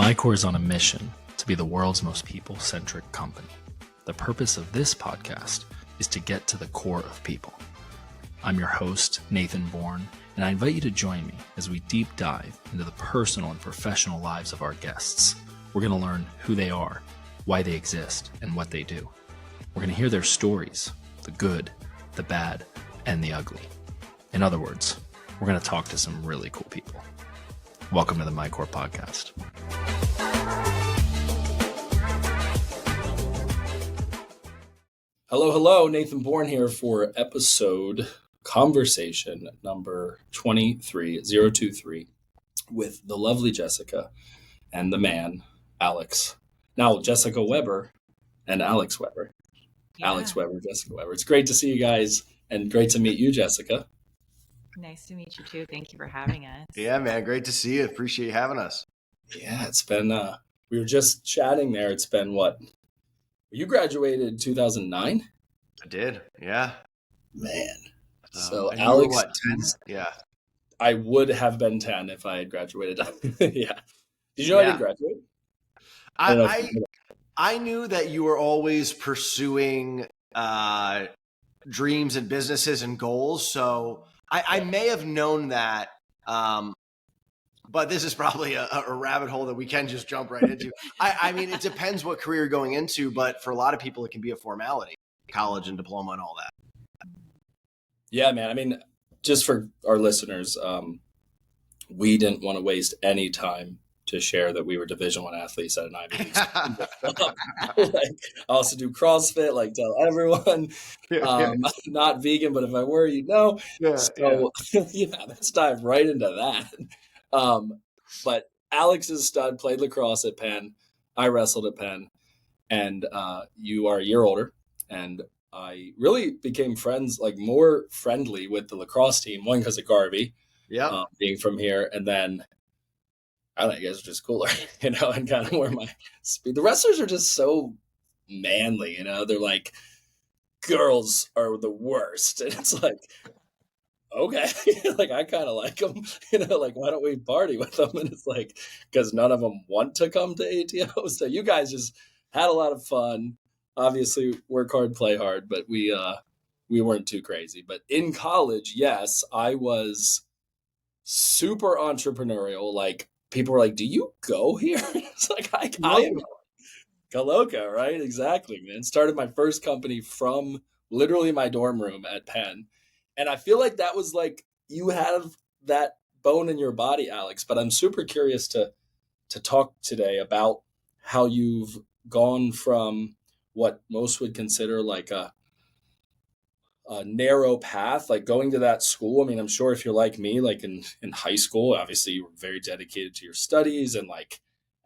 MyCore is on a mission to be the world's most people-centric company. The purpose of this podcast is to get to the core of people. I'm your host, Nathan Bourne, and I invite you to join me as we deep dive into the personal and professional lives of our guests. We're going to learn who they are, why they exist, and what they do. We're going to hear their stories, the good, the bad, and the ugly. In other words, we're going to talk to some really cool people. Welcome to the MyCore podcast. Hello. Nathan Bourne here for episode conversation number 23023 with the lovely Jessica and the man, Alex. Now, Jessica Weber and Alex Weber. Yeah. Alex Weber, Jessica Weber. It's great to see you guys and great to meet you, Jessica. Nice to meet you too. Thank you for having us. Yeah, man. Great to see you. Appreciate you having us. Yeah, it's been, we were just chatting there. It's been what? You graduated 2009? I did. Yeah. Man. So and Alex, you were what, 10? Yeah. I would have been 10 if I had graduated. Yeah. Did you know I didn't graduate? I knew that you were always pursuing dreams and businesses and goals. So I may have known that. But this is probably a rabbit hole that we can just jump right into. I mean, it depends what career you're going into, but for a lot of people, it can be a formality, college and diploma and all that. Yeah, man. I mean, just for our listeners, we didn't want to waste any time to share that we were Division I athletes at an Ivy League school. I also do CrossFit, tell everyone. Not vegan, but if I were, you'd know. Let's dive right into that. But Alex is a stud, played lacrosse at Penn. I wrestled at Penn. And you are a year older. And I really became more friendly with the lacrosse team. One, because of Garvey, being from here. And then, I don't know, you guys are just cooler, and kind of more my speed. The wrestlers are just so manly, they're like, girls are the worst. And it's like, okay, I kind of like them, why don't we party with them? And it's like, because none of them want to come to ATO. So you guys just had a lot of fun. Obviously, work hard, play hard, but we weren't too crazy. But in college, yes, I was super entrepreneurial. People were like, do you go here? It's like, I am Galoka, right? Exactly, man. Started my first company from literally my dorm room at Penn. And I feel like that was you have that bone in your body, Alex. But I'm super curious to talk today about how you've gone from what most would consider a narrow path, going to that school. I mean, I'm sure if you're like me, in high school, obviously you were very dedicated to your studies and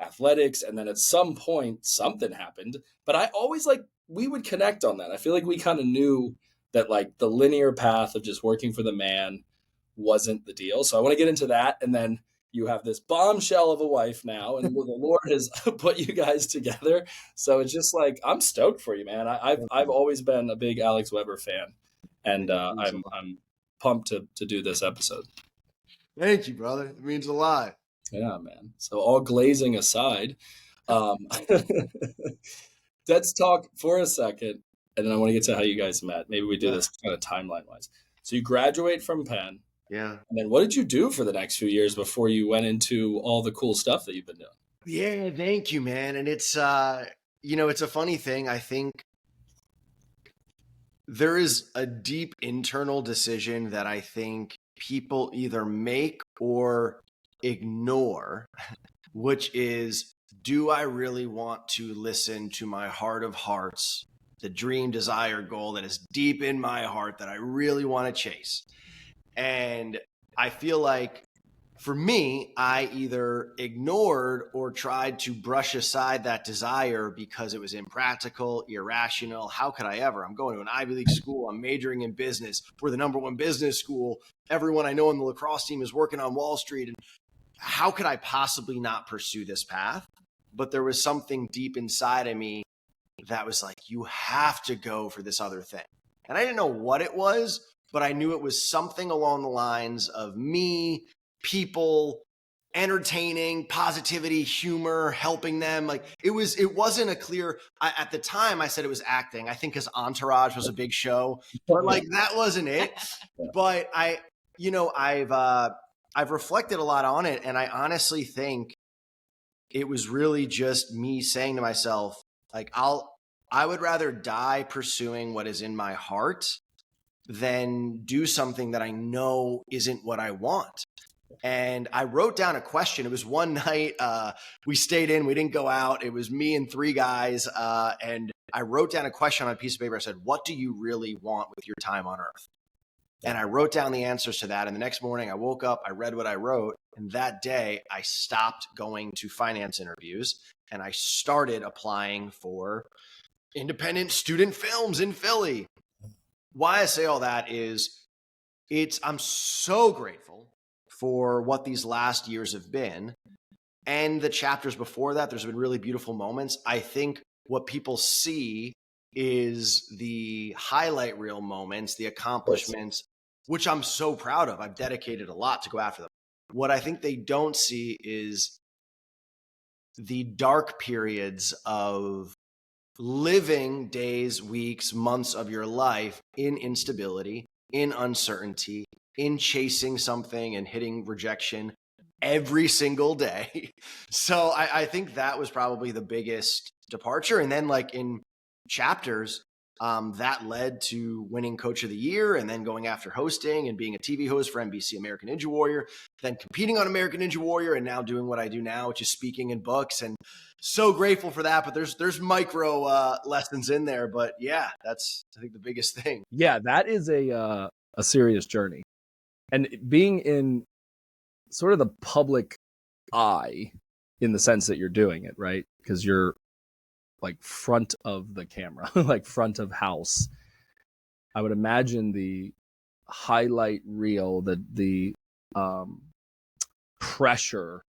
athletics. And then at some point something happened, but I always we would connect on that. I feel like we kind of knew that the linear path of just working for the man wasn't the deal. So I want to get into that. And then you have this bombshell of a wife now, and the Lord has put you guys together. So it's just I'm stoked for you, man. I've always been a big Alex Weber fan. And I'm pumped to do this episode. Thank you, brother. It means a lot. Yeah, man. So all glazing aside, let's talk for a second, and then I want to get to how you guys met. Maybe we do this kind of timeline-wise. So you graduate from Penn. Yeah. And then what did you do for the next few years before you went into all the cool stuff that you've been doing? Yeah, thank you, man. And it's, it's a funny thing. I think there is a deep internal decision that I think people either make or ignore, which is, do I really want to listen to my heart of hearts, the dream, desire, goal that is deep in my heart that I really want to chase? And I feel like for me, I either ignored or tried to brush aside that desire because it was impractical, irrational. How could I ever? I'm going to an Ivy League school. I'm majoring in business. We're the number one business school. Everyone I know on the lacrosse team is working on Wall Street. And how could I possibly not pursue this path? But there was something deep inside of me that was like, you have to go for this other thing. And I didn't know what it was, but I knew it was something along the lines of me, people, entertaining, positivity, humor, helping them. Like it wasn't a clear, at the time I said it was acting. I think because Entourage was a big show, but like that wasn't it. But I've reflected a lot on it, and I honestly think it was really just me saying to myself, like, I would rather die pursuing what is in my heart than do something that I know isn't what I want. And I wrote down a question. It was one night, we stayed in, we didn't go out. It was me and 3 guys. And I wrote down a question on a piece of paper. I said, what do you really want with your time on earth? And I wrote down the answers to that. And the next morning I woke up, I read what I wrote. And that day I stopped going to finance interviews and I started applying for independent student films in Philly. Why I say all that is I'm so grateful for what these last years have been. And the chapters before that, there's been really beautiful moments. I think what people see is the highlight reel moments, the accomplishments, which I'm so proud of. I've dedicated a lot to go after them. What I think they don't see is the dark periods of living days, weeks, months of your life in instability, in uncertainty, in chasing something and hitting rejection every single day. So I think that was probably the biggest departure. And then like in chapters, that led to winning Coach of the Year and then going after hosting and being a TV host for NBC American Ninja Warrior, then competing on American Ninja Warrior, and now doing what I do now, which is speaking in books. And so grateful for that. But there's micro lessons in there. But yeah, that's I think the biggest thing. Yeah, that is a serious journey. And being in sort of the public eye in the sense that you're doing it, right? Because you're like front of the camera, like front of house. I would imagine the highlight reel, the pressure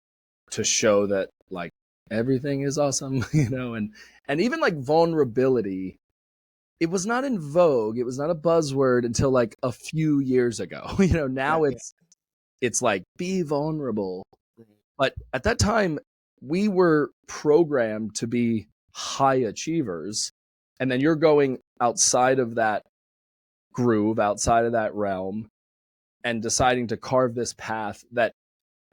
to show that like everything is awesome, and even like vulnerability, it was not in vogue. It was not a buzzword until like a few years ago. Now it's like be vulnerable. But at that time, we were programmed to be high achievers. And then you're going outside of that groove, outside of that realm, and deciding to carve this path that,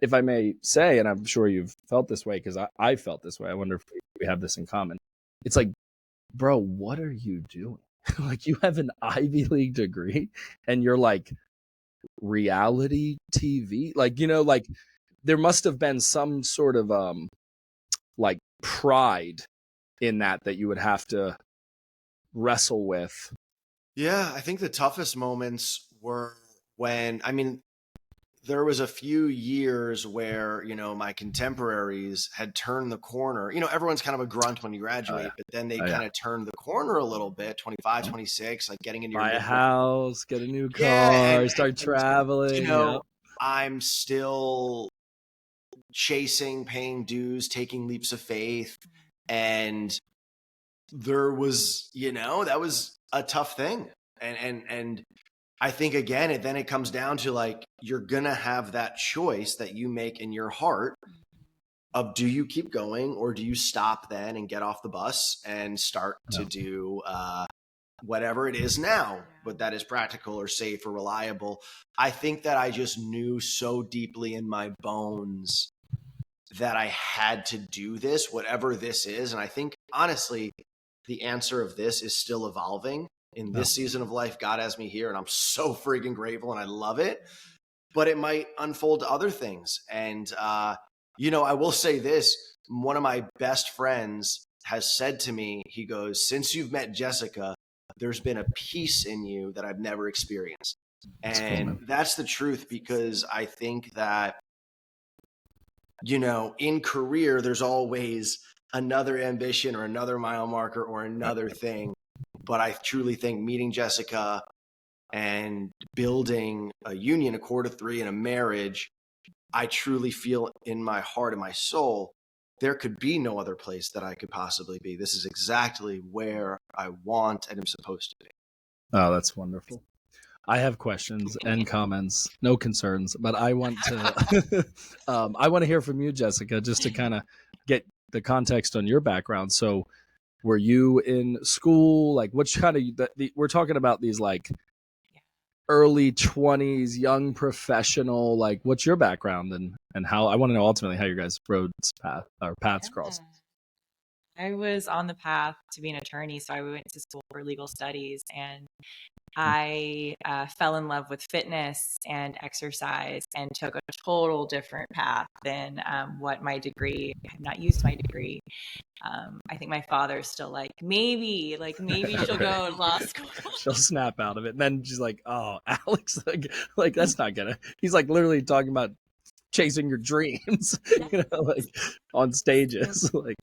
if I may say, and I'm sure you've felt this way because I felt this way. I wonder if we have this in common. It's like, bro, what are you doing? Like you have an Ivy League degree and you're like reality TV. Like, like there must have been some sort of like pride in that you would have to wrestle with. Yeah, I think the toughest moments were when, there was a few years where, my contemporaries had turned the corner. Everyone's kind of a grunt when you graduate, but then they kind of turned the corner a little bit, 25, 26, like getting into your buy a house, get a new car, start traveling. I'm still chasing, paying dues, taking leaps of faith. And there was, that was a tough thing. And I think again, it comes down to like, you're going to have that choice that you make in your heart of do you keep going or do you stop then and get off the bus and start to do whatever it is now, but that is practical or safe or reliable. I think that I just knew so deeply in my bones that I had to do this, whatever this is. And I think honestly, the answer of this is still evolving. In this season of life, God has me here and I'm so freaking grateful and I love it, but it might unfold to other things. And, I will say this, one of my best friends has said to me, he goes, since you've met Jessica, there's been a peace in you that I've never experienced. And that's the truth, because I think that, in career, there's always another ambition or another mile marker or another thing. But I truly think meeting Jessica and building a union, a cord of 3 and a marriage, I truly feel in my heart and my soul, there could be no other place that I could possibly be. This is exactly where I want and am supposed to be. Oh, that's wonderful. I have questions and comments, no concerns, but I want to I want to hear from you, Jessica, just to kind of get the context on your background. So, were you in school? Like, which kind of we're talking about these like early 20s, young professional. Like, what's your background and how? I want to know ultimately how your guys' paths crossed. I was on the path to be an attorney, so I went to school for legal studies, and I fell in love with fitness and exercise and took a total different path than what my degree. I have not used my degree. I think my father's still like, maybe she'll go to law school. She'll snap out of it. And then she's like, oh, Alex, like that's not gonna. He's like literally talking about chasing your dreams, like on stages. Like,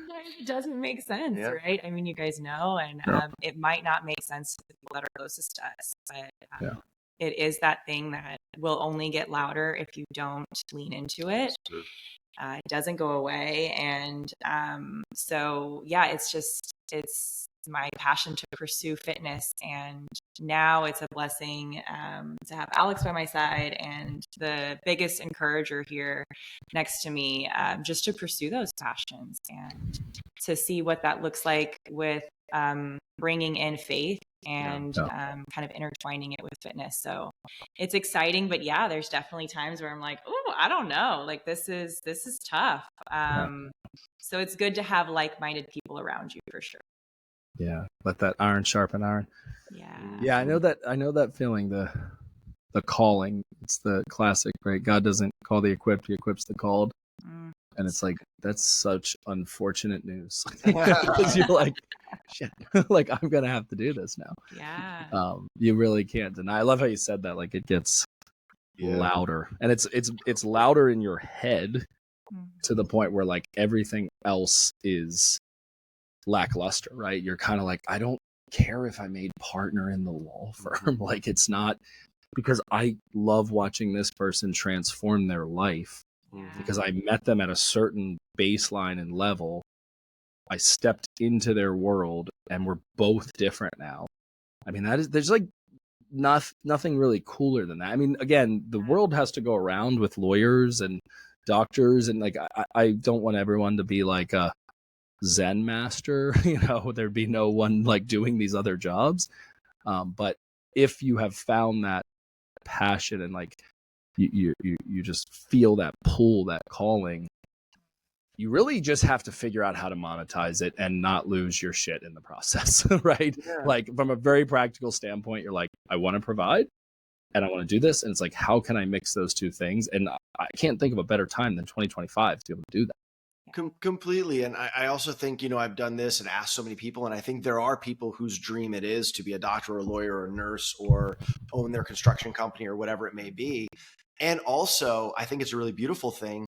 sometimes it doesn't make sense, Yeah. right? I mean, you guys know, and it might not make sense to the people that are closest to us, but it is that thing that will only get louder if you don't lean into it. It doesn't go away. And so, yeah, it's my passion to pursue fitness. And now it's a blessing to have Alex by my side and the biggest encourager here next to me, just to pursue those passions and to see what that looks like with bringing in faith and kind of intertwining it with fitness. So it's exciting, but yeah, there's definitely times where I'm like, oh, I don't know, like this is tough. So it's good to have like-minded people around you for sure. Yeah, let that iron sharpen iron. Yeah, I know that feeling, the calling. It's the classic, right? God doesn't call the equipped, he equips the called. And it's like, that's such unfortunate news. Because you're like, shit, like I'm gonna have to do this now. Yeah. You really can't deny. I love how you said that. Like, it gets louder, and it's louder in your head to the point where like everything else is lackluster, right? You're kind of like, I don't care if I made partner in the law firm. Like, it's not, because I love watching this person transform their life. Because I met them at a certain baseline and level. I stepped into their world and we're both different now. I mean, there's like nothing really cooler than that. I mean, again, the world has to go around with lawyers and doctors, and like I don't want everyone to be like a Zen master, there'd be no one like doing these other jobs. But if you have found that passion and like you just feel that pull, that calling, you really just have to figure out how to monetize it and not lose your shit in the process, right? Like, from a very practical standpoint, you're like, I want to provide and I want to do this, and it's like, how can I mix those two things? And I can't think of a better time than 2025 to be able to do that. Completely. And I also think, I've done this and asked so many people, and I think there are people whose dream it is to be a doctor or a lawyer or a nurse or own their construction company or whatever it may be. And also, I think it's a really beautiful thing.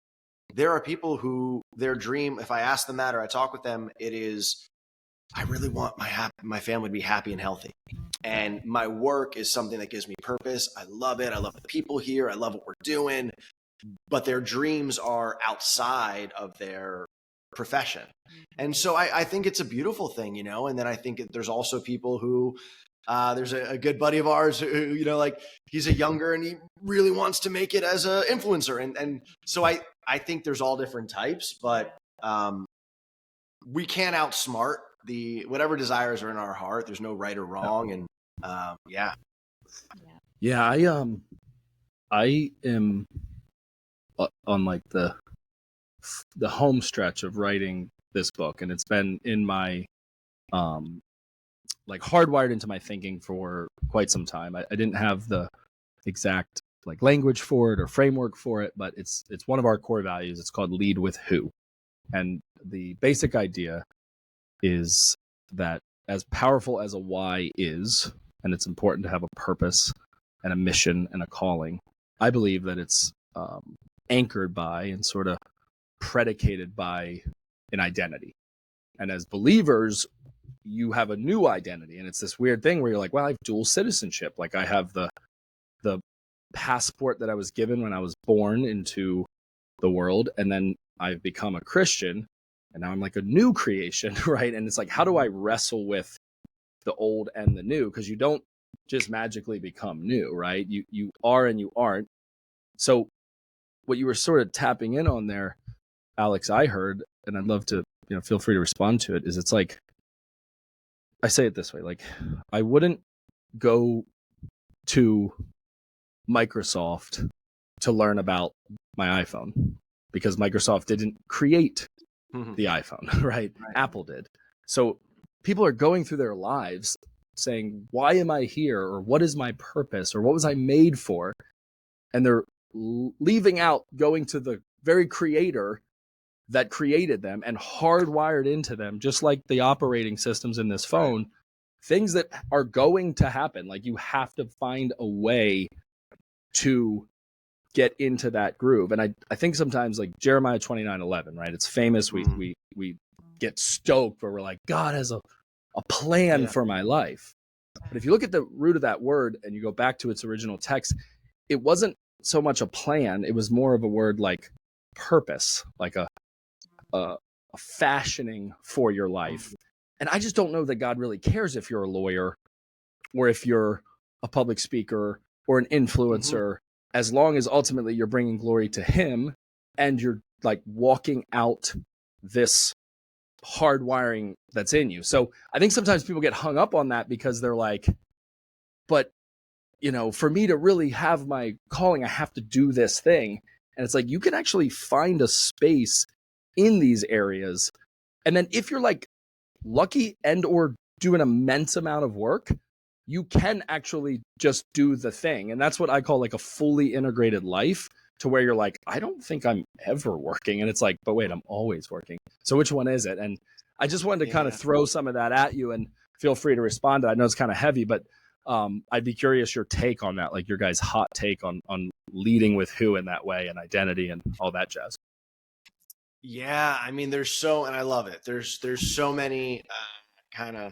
There are people who their dream, if I ask them that or I talk with them, it is, I really want my family to be happy and healthy. And my work is something that gives me purpose. I love it. I love the people here. I love what we're doing. But their dreams are outside of their profession. And so I think it's a beautiful thing, and then I think there's also people who, there's a good buddy of ours who, like, he's a younger and he really wants to make it as an influencer. And so I think there's all different types, but we can't outsmart whatever desires are in our heart. There's no right or wrong. And I am on like the home stretch of writing this book, and it's been in my like hardwired into my thinking for quite some time. I didn't have the exact like language for it or framework for it, but it's one of our core values. It's called Lead with Who. And the basic idea is that as powerful as a why is, and it's important to have a purpose and a mission and a calling, I believe that it's anchored by and sort of predicated by an identity. And as believers, you have a new identity, and it's this weird thing where you're like, well, I have dual citizenship. Like, I have the passport that I was given when I was born into the world, and then I've become a Christian, and now I'm like a new creation, right? And it's like, how do I wrestle with the old and the new? Because you don't just magically become new, right? You are and you aren't. So what you were sort of tapping in on there, Alex, I heard, and I'd love to, feel free to respond to it, is it's like, I say it this way, like, I wouldn't go to Microsoft to learn about my iPhone because Microsoft didn't create the iPhone, right? Apple did. So people are going through their lives saying, why am I here? Or what is my purpose? Or what was I made for? And they're leaving out going to the very creator that created them and hardwired into them, just like the operating systems in this phone, things that are going to happen. Like you have to find a way to get into that groove. And I think sometimes like Jeremiah 29:11, right? It's famous. We get stoked where we're like, God has a plan for my life. But if you look at the root of that word and you go back to its original text, it wasn't so much a plan. It was more of a word like purpose, like a fashioning for your life. And I just don't know that God really cares if you're a lawyer or if you're a public speaker or an influencer, as long as ultimately you're bringing glory to him and you're like walking out this hardwiring that's in you. So I think sometimes people get hung up on that because they're like, but for me to really have my calling, I have to do this thing. And it's like, you can actually find a space in these areas. And then if you're like lucky and or do an immense amount of work, you can actually just do the thing. And that's what I call like a fully integrated life, to where you're like, I don't think I'm ever working. And it's like, but wait, I'm always working. So which one is it? And I just wanted to kind of throw some of that at you, and feel free to respond. I know it's kind of heavy, but I'd be curious your take on that, like your guys' hot take on leading with who in that way and identity and all that jazz. Yeah, I mean, and I love it. There's so many kind of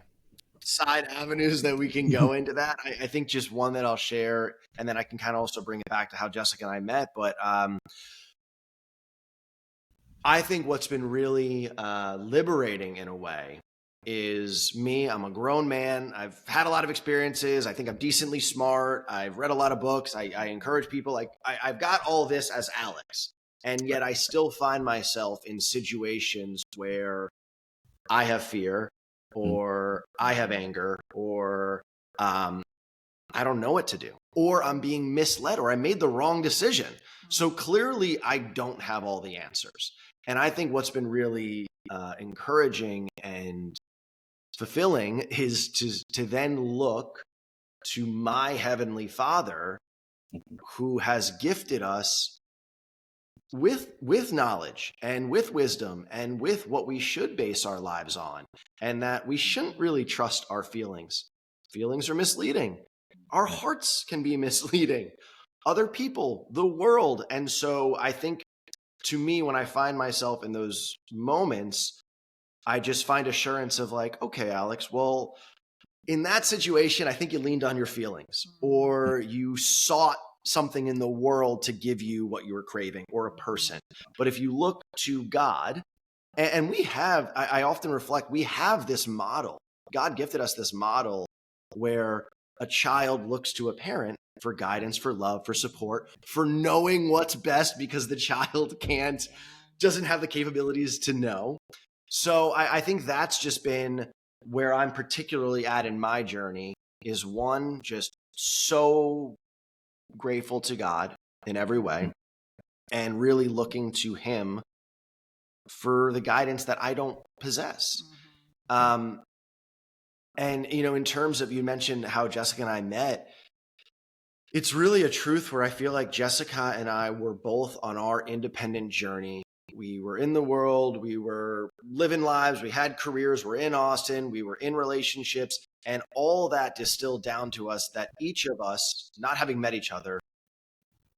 side avenues that we can go into that. I think just one that I'll share, and then I can kind of also bring it back to how Jessica and I met. But I think what's been really liberating in a way is me. I'm a grown man. I've had a lot of experiences. I think I'm decently smart. I've read a lot of books. I encourage people. Like I've got all this as Alex. And yet I still find myself in situations where I have fear, or I have anger, or I don't know what to do, or I'm being misled, or I made the wrong decision. So clearly I don't have all the answers. And I think what's been really encouraging and fulfilling is to then look to my Heavenly Father, who has gifted us with knowledge and with wisdom and with what we should base our lives on, and that we shouldn't really trust our feelings. Feelings are misleading. Our hearts can be misleading. Other people, the world. And so I think, to me, when I find myself in those moments, I just find assurance of like, okay, Alex, well, in that situation, I think you leaned on your feelings, or you sought something in the world to give you what you were craving, or a person. But if you look to God, and we have, I often reflect, we have this model. God gifted us this model where a child looks to a parent for guidance, for love, for support, for knowing what's best, because the child doesn't have the capabilities to know. So I think that's just been where I'm particularly at in my journey, is one, just so grateful to God in every way, and really looking to him for the guidance that I don't possess. And, in terms of, you mentioned how Jessica and I met, it's really a truth where I feel like Jessica and I were both on our independent journey. We were in the world, we were living lives, we had careers, we're in Austin, we were in relationships, and all that distilled down to us that each of us, not having met each other,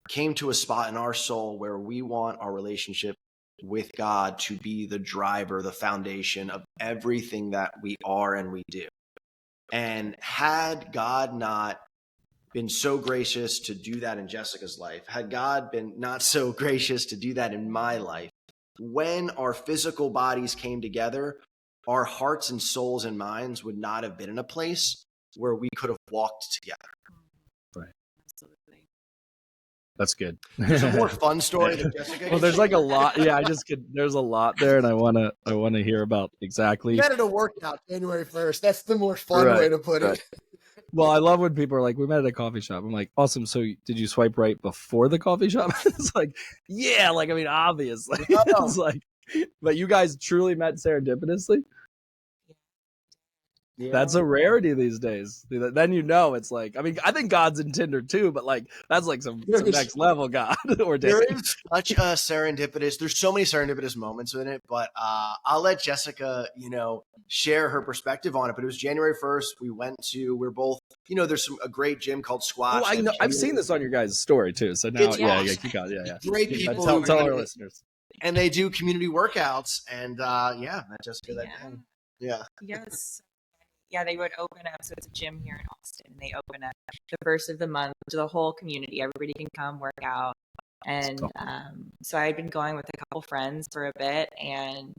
came to a spot in our soul where we want our relationship with God to be the driver, the foundation of everything that we are and we do. And had God not been so gracious to do that in Jessica's life, had God been not so gracious to do that in my life, when our physical bodies came together, our hearts and souls and minds would not have been in a place where we could have walked together. Right. Absolutely. That's good. There's a more fun story that Jessica. Well, there's like a lot. Yeah, there's a lot there, and I wanna hear about exactly. We met at a workout January 1st. That's the more fun way to put it. Well, I love when people are like, we met at a coffee shop. I'm like, awesome. So did you swipe right before the coffee shop? It's like, yeah, like, I mean, obviously. It's like, but you guys truly met serendipitously? Yeah. That's a rarity these days. Then it's like, I mean, I think God's in Tinder too, but like that's like some next level God or there is such a serendipitous. There's so many serendipitous moments in it, but I'll let Jessica, share her perspective on it. But it was January 1st. We're both, there's a great gym called Squash. Oh, I know. I've seen this on your guys' story too. So now, keep going. Yeah. Great people. Tell our listeners. And they do community workouts, and met Jessica that day. Yeah. Yes. Yeah, they would open up. So it's a gym here in Austin. And they open up the first of the month to the whole community. Everybody can come work out. And so I had been going with a couple friends for a bit. And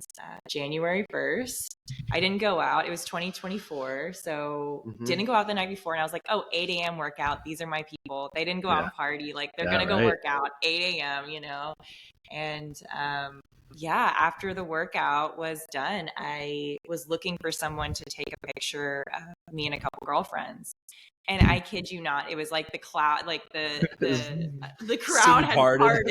January 1st, I didn't go out. It was 2024. So didn't go out the night before. And I was like, 8 a.m. workout. These are my people. They didn't go out and party. Like they're going to go work out 8 a.m., And after the workout was done, I was looking for someone to take a picture of me and a couple girlfriends. And I kid you not, it was like the cloud, like the crowd had parted.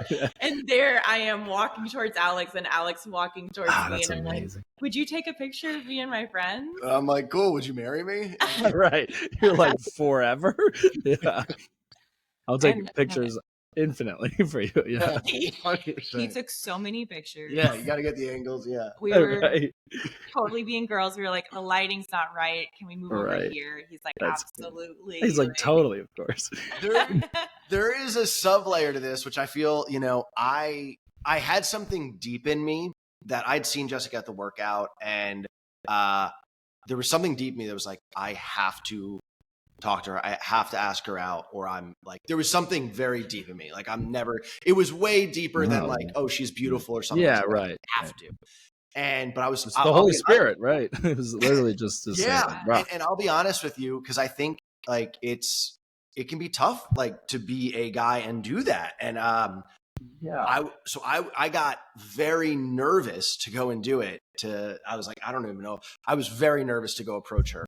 Yeah. And there I am walking towards Alex, and Alex walking towards me. And I'm amazing. Like, would you take a picture of me and my friends? I'm like, cool. Would you marry me? Right. You're like, forever? Yeah. I'll take pictures infinitely for you. Yeah. He took so many pictures. Yeah, you got to get the angles. Yeah. We were totally being girls. We were like, the lighting's not right. Can we move over here? He's like, absolutely. He's like, totally, of course. There is a sub layer to this, which I feel, I had something deep in me that I'd seen Jessica at the workout, and there was something deep in me that was like, I have to talk to her. I have to ask her out, or I'm like, there was something very deep in me. Like it was way deeper than like, oh, she's beautiful or something. Yeah, so right. I have to. But I was the Holy Spirit, right? It was literally just to say, and I'll be honest with you, because I think like it can be tough, like to be a guy and do that. And I got very nervous to go and do it. I was like, I don't even know. I was very nervous to go approach her.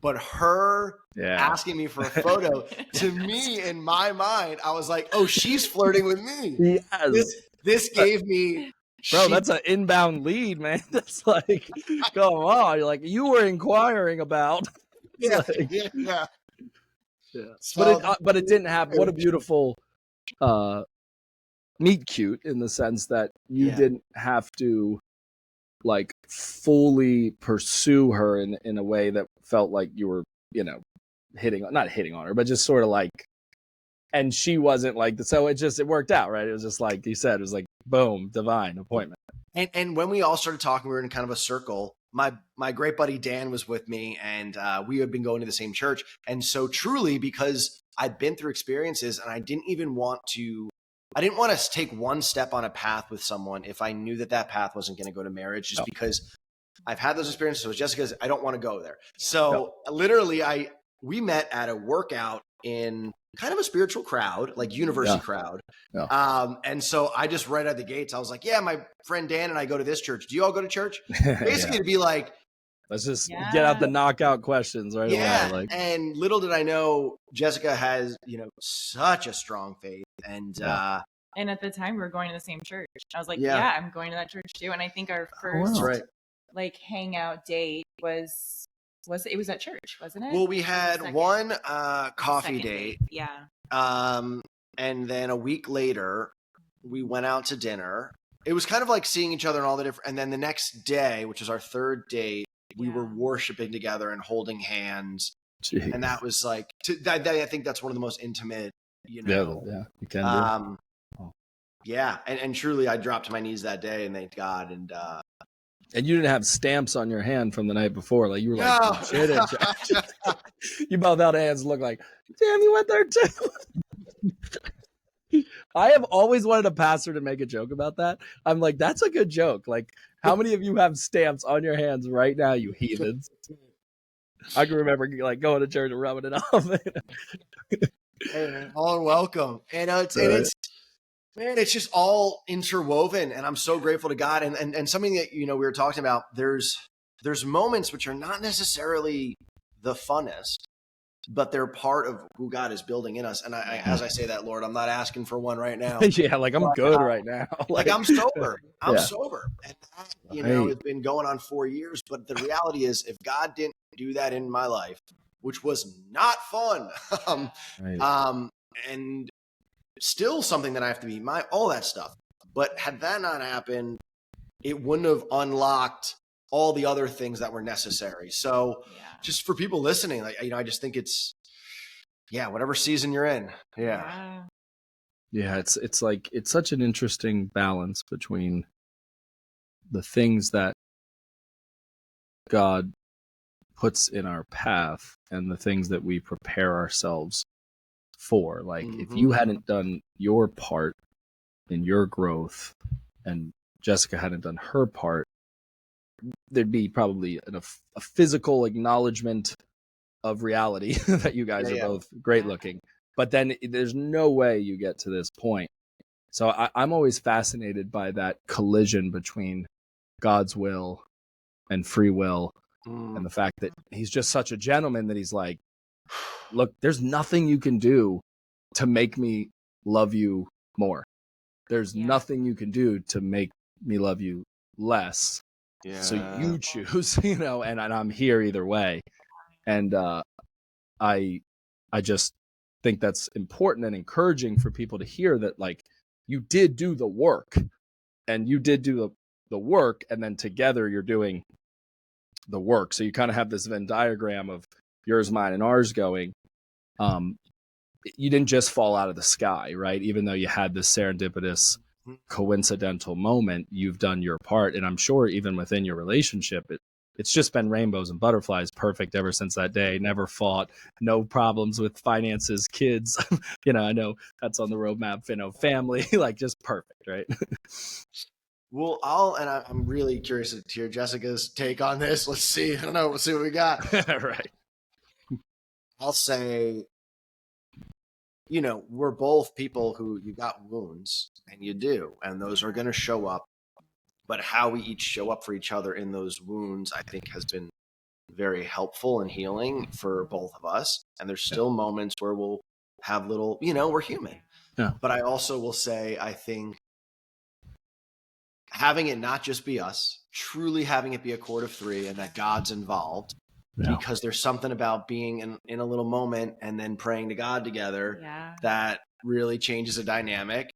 But her asking me for a photo, to me, in my mind, I was like, oh, she's flirting with me. Yes. This gave me... Bro, that's an inbound lead, man. That's like, come on. You're like, you were inquiring about. Yeah. But it didn't happen. What a beautiful meet cute, in the sense that you didn't have to like fully pursue her in a way that felt like you were, not hitting on her, but just sort of like, and she wasn't like, so it worked out, right? It was just like you said, it was like, boom, divine appointment. And when we all started talking, we were in kind of a circle. My great buddy Dan was with me, and we had been going to the same church. And so truly, because I'd been through experiences, and I didn't want to take one step on a path with someone if I knew that path wasn't going to go to marriage, just because I've had those experiences. So Jessica's, I don't want to go there. So literally we met at a workout in kind of a spiritual crowd, like university crowd. Yeah. And so I just right out the gates, I was like, my friend Dan and I go to this church. Do you all go to church? Basically to be like, let's just get out the knockout questions right away. Like, and little did I know, Jessica has, such a strong faith. And at the time we were going to the same church. I was like, I'm going to that church too. And I think our first like hangout date was at church, wasn't it? Well, we had one coffee date. Yeah. And then a week later we went out to dinner. It was kind of like seeing each other and all the different, and then the next day, which was our third date, we were worshiping together and holding hands. Jeez. And that was like, I think that's one of the most intimate, you can do. And truly I dropped to my knees that day and thanked God. And you didn't have stamps on your hand from the night before. Like, you were like, oh, shit. You both held hands and looked like, damn, you went there too. I have always wanted a pastor to make a joke about that. I'm like, that's a good joke. Like, how many of you have stamps on your hands right now, you heathens? I can remember like going to church and rubbing it off. Hey, man, all are welcome. And it's just all interwoven, and I'm so grateful to God. And something that we were talking about. There's moments which are not necessarily the funnest, but they're part of who God is building in us. And as I say that, Lord, I'm not asking for one right now. Yeah, like I'm good right now. Like I'm sober. I'm Yeah. sober. And that, it's been going on 4 years. But the reality is, if God didn't do that in my life, which was not fun, and still something that I have to be all that stuff. But had that not happened, it wouldn't have unlocked all the other things that were necessary. So just for people listening, like, I just think it's, whatever season you're in. Yeah. Yeah. It's like, it's such an interesting balance between the things that God puts in our path and the things that we prepare ourselves for. Like, if you hadn't done your part in your growth and Jessica hadn't done her part, there'd be probably a physical acknowledgement of reality that you guys are both great looking. But then there's no way you get to this point. So I'm always fascinated by that collision between God's will and free will, and the fact that he's just such a gentleman that he's like, look, there's nothing you can do to make me love you more. There's nothing you can do to make me love you less. Yeah. So you choose, and I'm here either way. And I just think that's important and encouraging for people to hear that, like, you did do the work, and you did do the work, and then together you're doing the work. So you kind of have this Venn diagram of yours, mine, and ours going. You didn't just fall out of the sky, right? Even though you had this serendipitous, coincidental moment, you've done your part. And I'm sure even within your relationship, it's just been rainbows and butterflies, perfect ever since that day. Never fought, no problems with finances, kids. I know that's on the roadmap, family, like just perfect, right? Well, I'm really curious to hear Jessica's take on this. Let's see. I don't know. We'll see what we got. Right. I'll say, we're both people who, you got wounds, and you do, and those are going to show up. But how we each show up for each other in those wounds, I think, has been very helpful and healing for both of us. And there's still moments where we'll have little, we're human. Yeah. But I also will say, I think having it not just be us, truly having it be a court of three, and that God's involved, because there's something about being in a little moment and then praying to God together that really changes the dynamic.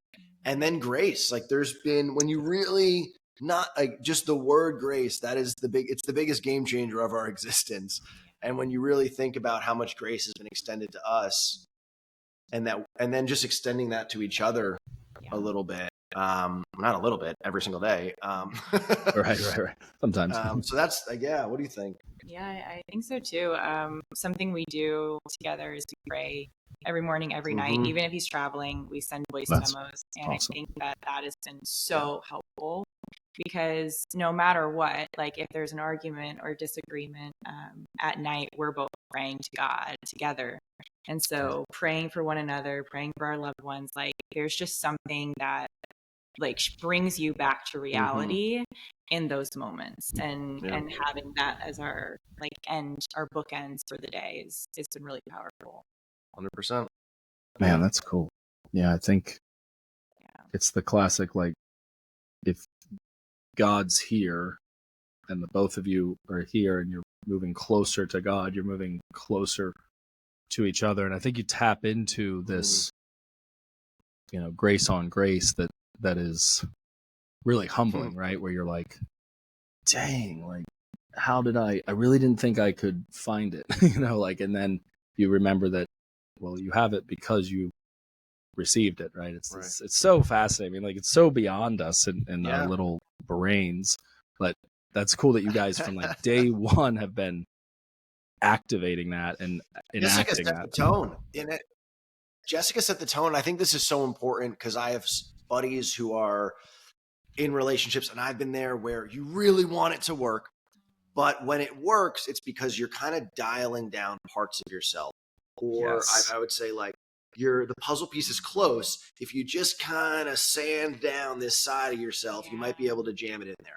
And then grace, like there's been, when you really, not like just the word grace, it's the biggest game changer of our existence. And when you really think about how much grace has been extended to us, and then just extending that to each other a little bit, not a little bit, every single day. Right. Sometimes. So that's, what do you think? Yeah, I think so too. Something we do together is we pray every morning, every night. Even if he's traveling, we send voice memos. And awesome. I think that has been so helpful, because no matter what, like if there's an argument or disagreement at night, we're both praying to God together. And so praying for one another, praying for our loved ones, like there's just something that like brings you back to reality in those moments, and having that as our our bookends for the day it's been really powerful. 100%. Man, that's cool. Yeah, I think it's the classic, like, if God's here and the both of you are here and you're moving closer to God, you're moving closer to each other. And I think you tap into this, grace on grace that is really humbling, right? Where you're like, dang, like, how did I really didn't think I could find it, and then you remember that, well, you have it because you received it, right? It's so fascinating. I mean, like, it's so beyond us and our little brains, but that's cool that you guys from like day one have been activating that and enacting that. The tone in it. Jessica set the tone. I think this is so important because I have buddies who are in relationships, and I've been there, where you really want it to work, But when it works, it's because you're kind of dialing down parts of yourself. Or Yes. I would say like the puzzle piece is close. If you just kind of sand down this side of yourself, you might be able to jam it in there.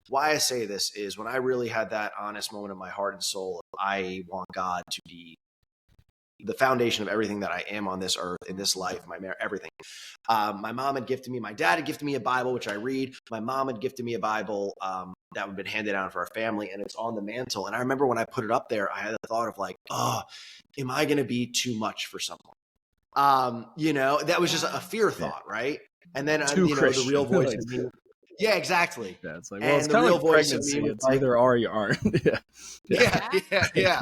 Why I say this is when I really had that honest moment in my heart and soul, I want God to be the foundation of everything that I am on this earth, in this life, everything. My mom had gifted me, my dad had gifted me a Bible, which I read. My mom had gifted me a Bible that had been handed down for our family, and it's on the mantle. And I remember when I put it up there, I had the thought of like, oh, am I going to be too much for someone? That was just a fear thought, right? And then, the real voice of me. Yeah, exactly. Yeah, it's like, well, it's kind of like pregnancy. It's like, either are or you aren't. Yeah.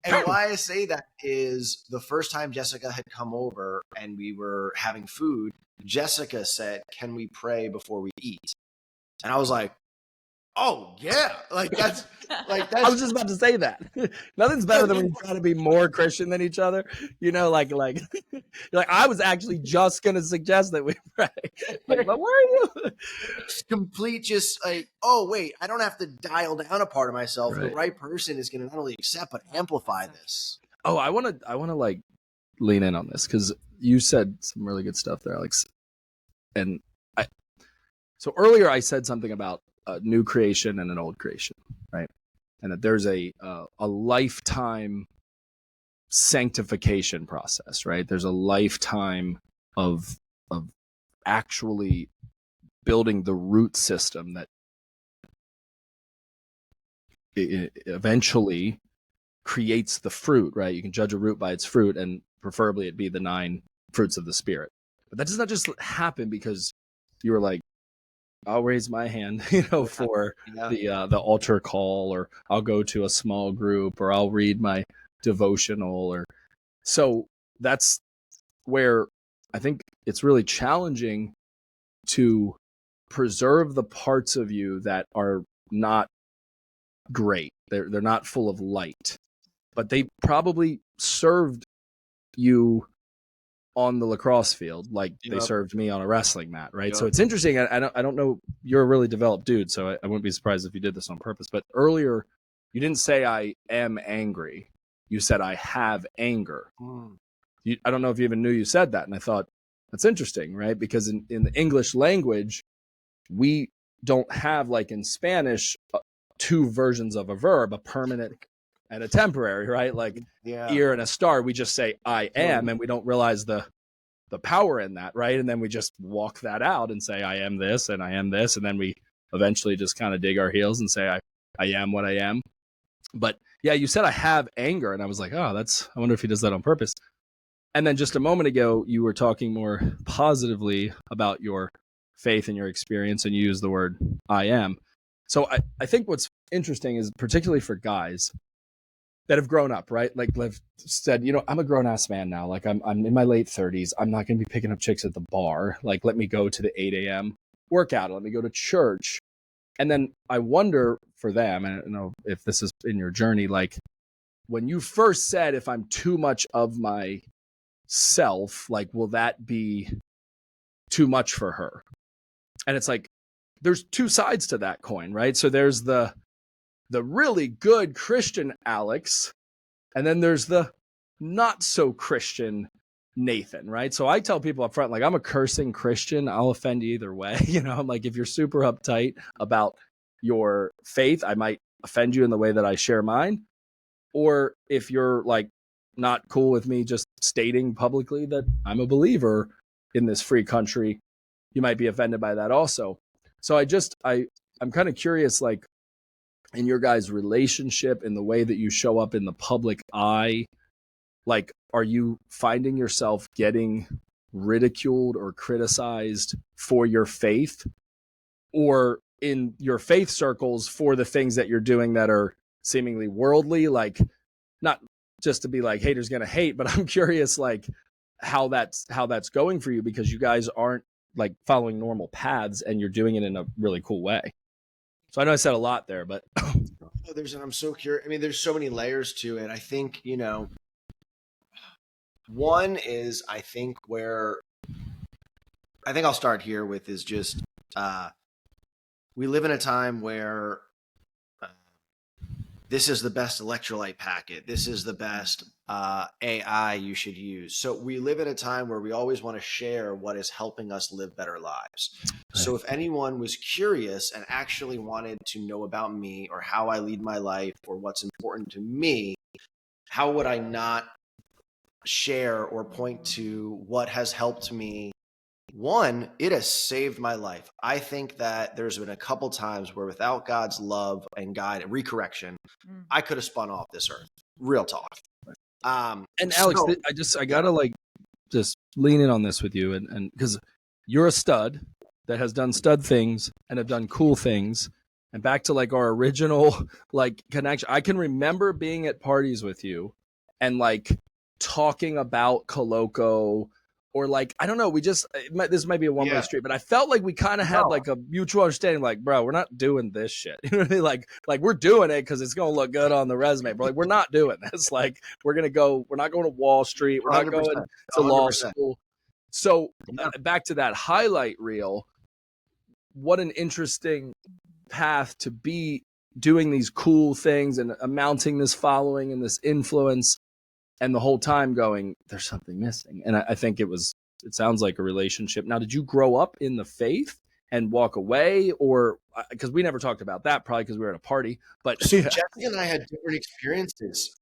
And why I say that is the first time Jessica had come over and we were having food, Jessica said, "Can we pray before we eat?" And I was like, "Oh yeah, that's." I was just about to say that. Nothing's better than when you try to be more Christian than each other. Like I was actually just gonna suggest that we pray. Like, but where are you? Complete, just like, oh wait, I don't have to dial down a part of myself. Right. The right person is gonna not only accept but amplify this. Oh, I wanna like lean in on this because you said some really good stuff there, Alex. And so earlier I said something about a new creation and an old creation, right? And that there's a lifetime sanctification process, right? There's a lifetime of actually building the root system that eventually creates the fruit, right? You can judge a root by its fruit, and preferably it be the 9 fruits of the Spirit. But that does not just happen because you were like, I'll raise my hand, for the altar call, or I'll go to a small group, or I'll read my devotional, or so that's where I think it's really challenging to preserve the parts of you that are not great. They're not full of light, but they probably served you on the lacrosse field like they served me on a wrestling mat, right? So it's interesting. I don't know. You're a really developed dude, so I wouldn't be surprised if you did this on purpose. But earlier, you didn't say I am angry. You said I have anger. I don't know if you even knew you said that, and I thought that's interesting, right? Because in the English language, we don't have, like in Spanish, 2 versions of a verb, a permanent and a temporary, right? Like ear and a star, we just say I am, and we don't realize the power in that, right? And then we just walk that out and say I am this and I am this, and then we eventually just kind of dig our heels and say I am what I am. But yeah, you said I have anger, and I was like, oh, I wonder if he does that on purpose. And then just a moment ago, you were talking more positively about your faith and your experience, and you used the word I am. So I think what's interesting is, particularly for guys that have grown up, right? Like Liv said, I'm a grown ass man now. Like I'm in my late 30s. I'm not going to be picking up chicks at the bar. Like, let me go to the 8 a.m. workout. Let me go to church. And then I wonder for them, and I don't know if this is in your journey, like when you first said, if I'm too much of myself, like, will that be too much for her? And it's like, there's 2 sides to that coin, right? So there's the really good Christian Alex, and then there's the not so Christian Nathan, right? So I tell people up front, like, I'm a cursing Christian. I'll offend you either way. I'm like, if you're super uptight about your faith, I might offend you in the way that I share mine. Or if you're like not cool with me just stating publicly that I'm a believer in this free country, you might be offended by that also. So I'm kind of curious, like, in your guys' relationship, in the way that you show up in the public eye, like, are you finding yourself getting ridiculed or criticized for your faith, or in your faith circles for the things that you're doing that are seemingly worldly? Like, not just to be like, haters gonna hate, but I'm curious, like, how that's going for you, because you guys aren't like following normal paths and you're doing it in a really cool way. So I know I said a lot there, but I'm so curious. I mean, there's so many layers to it. I think, one is, I think I'll start here with is just, we live in a time where this is the best electrolyte packet. This is the best AI you should use. So we live at a time where we always want to share what is helping us live better lives. Right. So if anyone was curious and actually wanted to know about me or how I lead my life or what's important to me, how would I not share or point to what has helped me? One, it has saved my life. I think that there's been a couple times where without God's love and guide and recorrection, I could have spun off this earth. Real talk. And Alex, I gotta like just lean in on this with you, and because you're a stud that has done stud things and have done cool things. And back to like our original like connection, I can remember being at parties with you and like talking about Coloco. Or like, I don't know, this might be a one-way street, but I felt like we kind of had like a mutual understanding, like, bro, we're not doing this shit. You know what I mean? Like we're doing it because it's going to look good on the resume, but like, we're not doing this. Like, we're not going to Wall Street. We're not going to law school. So back to that highlight reel, what an interesting path to be doing these cool things and amounting this following and this influence. And the whole time going, there's something missing. And I think it sounds like a relationship. Now, did you grow up in the faith and walk away? Or, because we never talked about that, probably because we were at a party. But so Jesse and I had different experiences.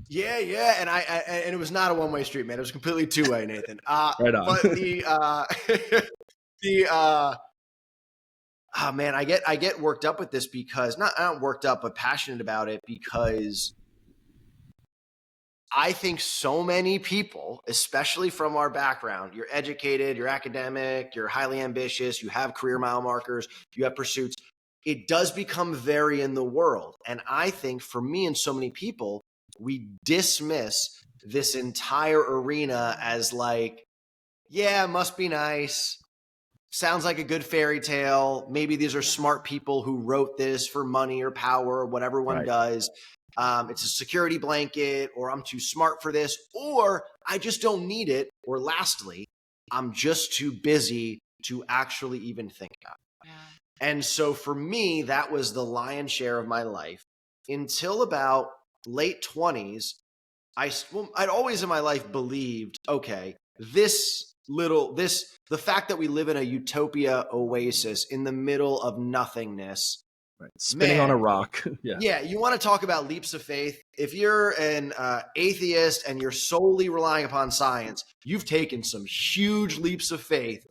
Yeah. And and it was not a one-way street, man. It was completely two-way, Nathan. Right on. But man, I get worked up with this because, not worked up, but passionate about it because I think so many people, especially from our background, you're educated, you're academic, you're highly ambitious, you have career mile markers, you have pursuits. It does become very in the world. And I think for me and so many people, we dismiss this entire arena as like, yeah, it must be nice. Sounds like a good fairy tale. Maybe these are smart people who wrote this for money or power or whatever one does. It's a security blanket, or I'm too smart for this, or I just don't need it. Or lastly, I'm just too busy to actually even think about it. Yeah. And so for me, that was the lion's share of my life until about late 20s. I'd always in my life believed, okay, the fact that we live in a utopia oasis in the middle of nothingness. Right. Spinning on a rock. Yeah. You want to talk about leaps of faith. If you're an atheist and you're solely relying upon science, you've taken some huge leaps of faith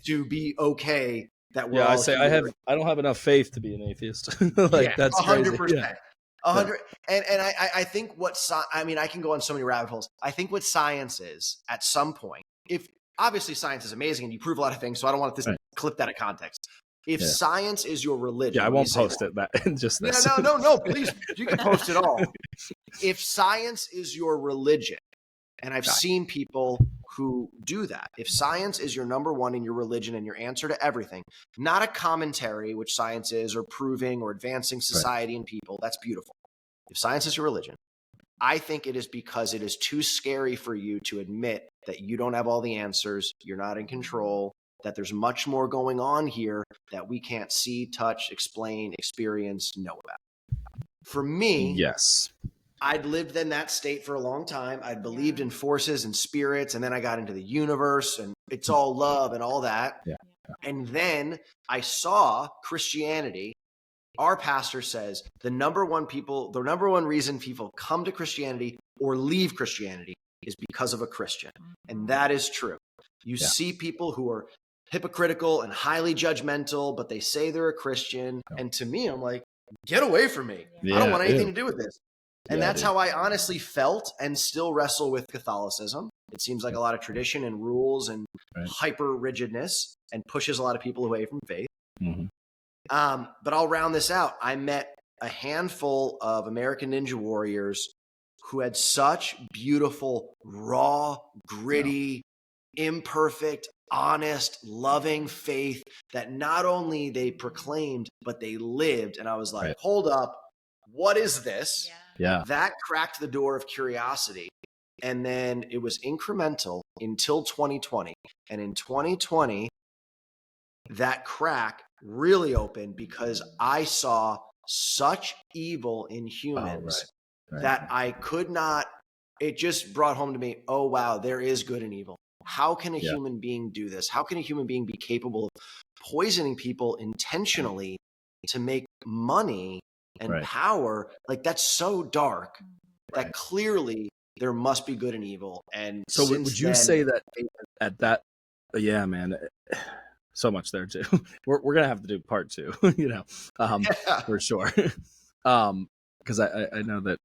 to be okay that we're all here. I don't have enough faith to be an atheist. That's 100%. Crazy. Yeah. 100. And I think I can go on so many rabbit holes. I think what science is at some point, if obviously science is amazing and you prove a lot of things, so I don't want to clip that out of context. If science is your religion, I won't post it. Just this. No, please, you can post it all. If science is your religion, and I've seen people who do that. If science is your number one in your religion and your answer to everything, not a commentary, which science is, or proving or advancing society and people, that's beautiful. If science is your religion, I think it is because it is too scary for you to admit that you don't have all the answers, you're not in control, that there's much more going on here that we can't see, touch, explain, experience, know about. For me, yes, I'd lived in that state for a long time. I'd believed in forces and spirits, and then I got into the universe, and it's all love and all that. Yeah. And then I saw Christianity. Our pastor says the number one reason people come to Christianity or leave Christianity is because of a Christian. And that is true. You see people who are hypocritical and highly judgmental, but they say they're a Christian. And to me, I'm like, get away from me. I don't want anything to do with this. And that's how I honestly felt and still wrestle with Catholicism. It seems like a lot of tradition and rules and hyper rigidness and pushes a lot of people away from faith. Mm-hmm. But I'll round this out. I met a handful of American Ninja Warriors who had such beautiful, raw, gritty, imperfect, honest, loving faith that not only they proclaimed, but they lived. And I was like, hold up, what is this? Yeah. That cracked the door of curiosity. And then it was incremental until 2020. And in 2020, that crack really opened because I saw such evil in humans Right. that I could not, it just brought home to me, oh, wow, there is good and evil. How can a human being do this? How can a human being be capable of poisoning people intentionally to make money and power? Like, that's so dark that clearly there must be good and evil. And so would you say that at that, yeah, man, so much there too. We're gonna have to do part 2, you know, for sure. Because I know that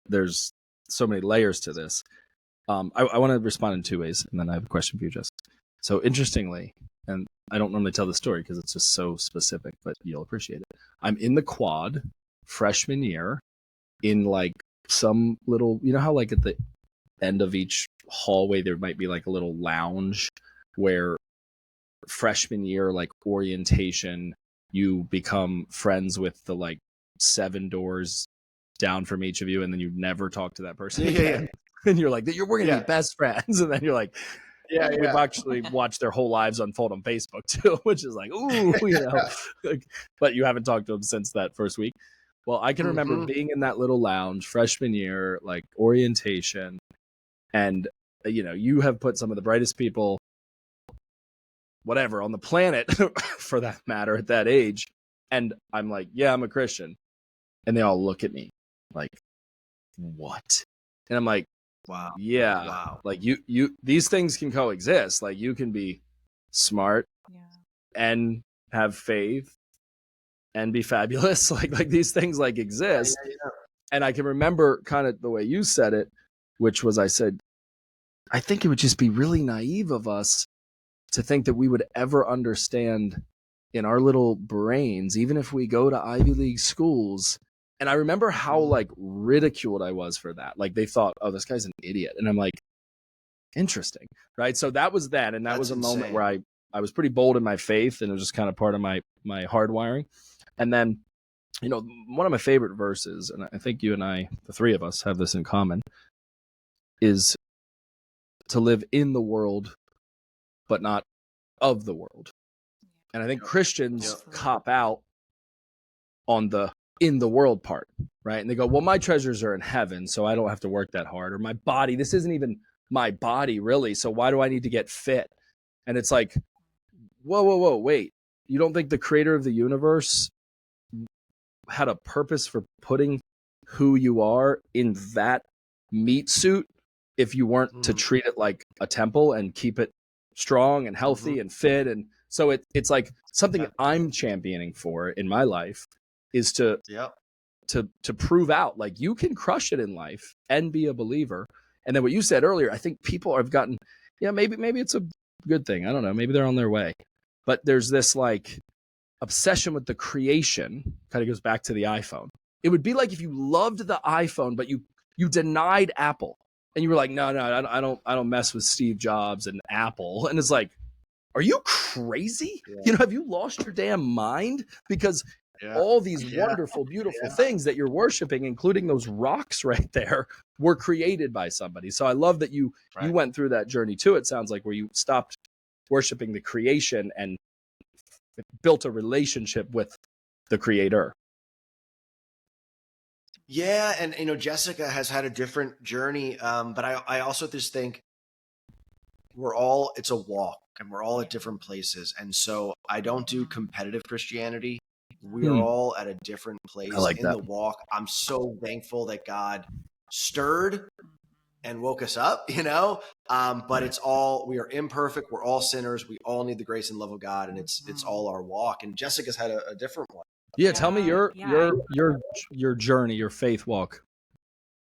there's so many layers to this. I want to respond in 2 ways, and then I have a question for you, Jess. So interestingly, and I don't normally tell the story because it's just so specific, but you'll appreciate it. I'm in the quad freshman year in like some little, you know how like at the end of each hallway there might be like a little lounge where freshman year, like orientation, you become friends with the like 7 doors down from each of you, and then you never talk to that person again. And you're like, we're gonna be best friends, and then you're like, we've actually watched their whole lives unfold on Facebook too, which is like, ooh, you know, but you haven't talked to them since that first week. Well, I can remember being in that little lounge freshman year, like orientation, and you know, you have put some of the brightest people, whatever, on the planet for that matter at that age, and I'm like, yeah, I'm a Christian, and they all look at me like, what? And I'm like, wow, like you these things can coexist. Like you can be smart and have faith and be fabulous. Like these things like exist. And I can remember kind of the way you said it, which was, I said, I think it would just be really naive of us to think that we would ever understand in our little brains, even if we go to Ivy League schools. And I remember how like ridiculed I was for that. Like they thought, oh, this guy's an idiot. And I'm like, interesting. Right. So that was that. And that was a moment where I was pretty bold in my faith, and it was just kind of part of my hardwiring. And then, you know, one of my favorite verses, and I think you and I, the 3 of us, have this in common, is to live in the world, but not of the world. And I think Christians cop out on the in the world part, right? And they go, well, my treasures are in heaven, so I don't have to work that hard. Or my body, this isn't even my body really, so why do I need to get fit? And it's like, whoa, wait. You don't think the creator of the universe had a purpose for putting who you are in that meat suit if you weren't to treat it like a temple and keep it strong and healthy and fit? And so it's like something I'm championing for in my life is to prove out like you can crush it in life and be a believer. And then what you said earlier, I think people have gotten, maybe it's a good thing. I don't know. Maybe they're on their way. But there's this like obsession with the creation, kind of goes back to the iPhone. It would be like if you loved the iPhone, but you denied Apple. And you were like, no, I don't mess with Steve Jobs and Apple. And it's like, are you crazy? You know, have you lost your damn mind? Because all these wonderful, beautiful things that you're worshiping, including those rocks right there, were created by somebody. So I love that you went through that journey too. It sounds like where you stopped worshiping the creation and built a relationship with the creator. Yeah, and you know, Jessica has had a different journey, but I also just think it's a walk, and we're all at different places. And so I don't do competitive Christianity. We are all at a different place in the walk. I'm so thankful that God stirred and woke us up, you know, but it's all, we are imperfect. We're all sinners. We all need the grace and love of God, and it's all our walk. And Jessica's had a different one. Yeah. Tell me your journey, your faith walk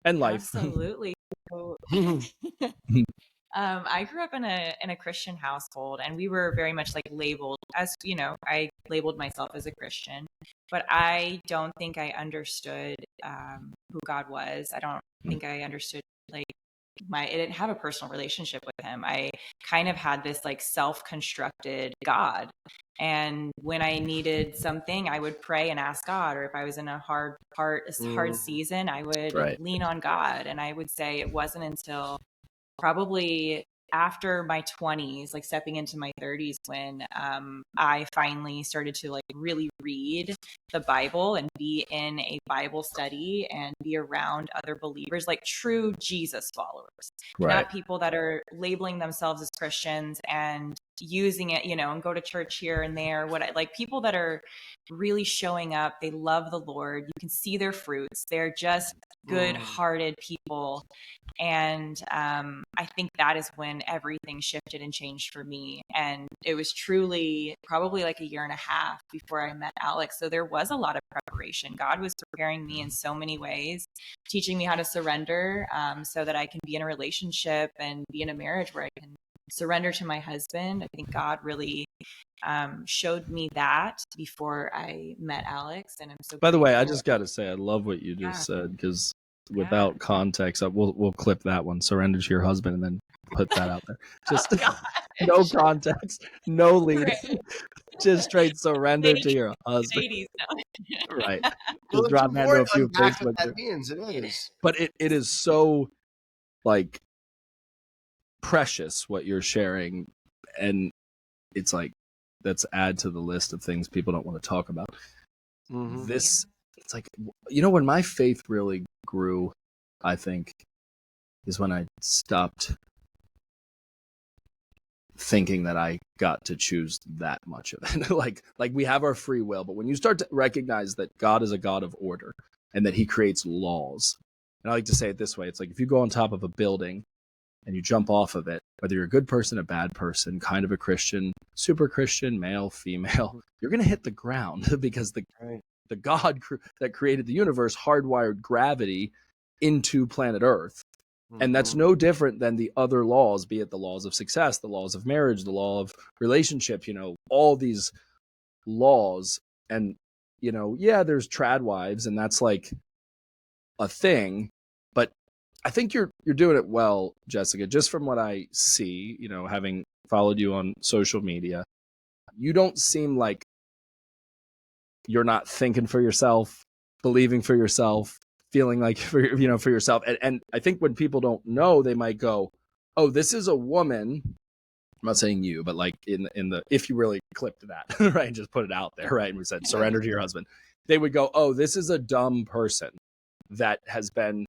and life. Absolutely. So, I grew up in a Christian household, and we were very much like labeled as, you know, I labeled myself as a Christian, but I don't think I understood who God was. I don't think I understood like I didn't have a personal relationship with him. I kind of had this like self-constructed God. And when I needed something, I would pray and ask God, or if I was in a hard season, I would lean on God. And I would say it wasn't until probably after my 20s, like stepping into my 30s, when I finally started to like really read the Bible and be in a Bible study and be around other believers, like true Jesus followers, not people that are labeling themselves as Christians and using it, and go to church here and there. Like people that are really showing up. They love the Lord. You can see their fruits. They're just good-hearted people. And I think that is when everything shifted and changed for me. And it was truly probably like a year and a half before I met Alex. So there was a lot of preparation. God was preparing me in so many ways, teaching me how to surrender so that I can be in a relationship and be in a marriage where I can surrender to my husband. I think God really showed me that before I met Alex. And I'm so By the way, I grateful. just got to say, I love what you just said, because without context, we'll clip that one, surrender to your husband, and then put that out there. Just no context, no lead, just straight surrender to your husband. Ladies, no. Right. Well, Just drop that into a few unpack what Facebook that groups. means. It is. But it is so like precious what you're sharing, and it's like, let's add to the list of things people don't want to talk about. This, it's like, when my faith really grew, I think, is when I stopped thinking that I got to choose that much of it. like we have our free will, but when you start to recognize that God is a God of order and that he creates laws, and I like to say it this way, it's like if you go on top of a building and you jump off of it, whether you're a good person, a bad person, kind of a Christian, super Christian, male, female, you're going to hit the ground because the God that created the universe hardwired gravity into planet Earth. And that's no different than the other laws, be it the laws of success, the laws of marriage, the law of relationship, all these laws. And, there's trad wives, and that's like a thing. But I think you're doing it well, Jessica, just from what I see, having followed you on social media. You don't seem like you're not thinking for yourself, believing for yourself, feeling like for yourself. And I think when people don't know, they might go, oh, this is a woman. I'm not saying you, but like in the if you really clipped that, right, and just put it out there, right, and we said surrender to your husband, they would go, oh, this is a dumb person that has been